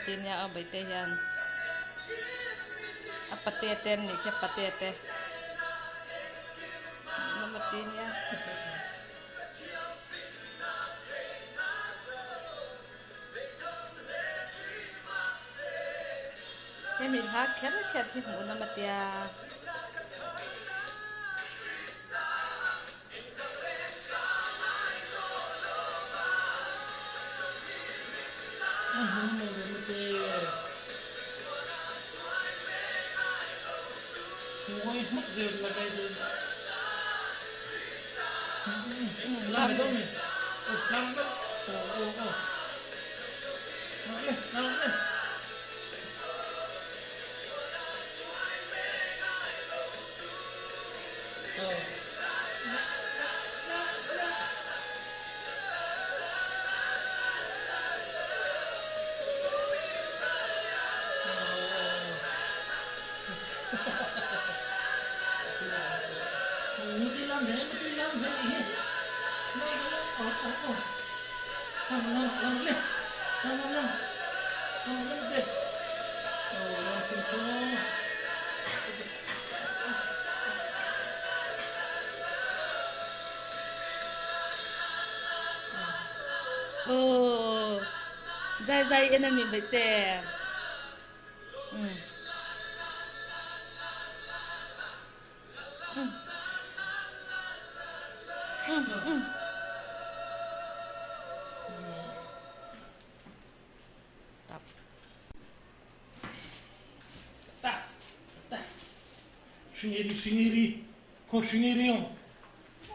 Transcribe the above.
matin ya abay te yan. Patete ni siya patete. Matin ya. Emil hak ker si muna matya. Oh, zai enemy bai te. Tap. Singiri, singiri, kok singiri yang?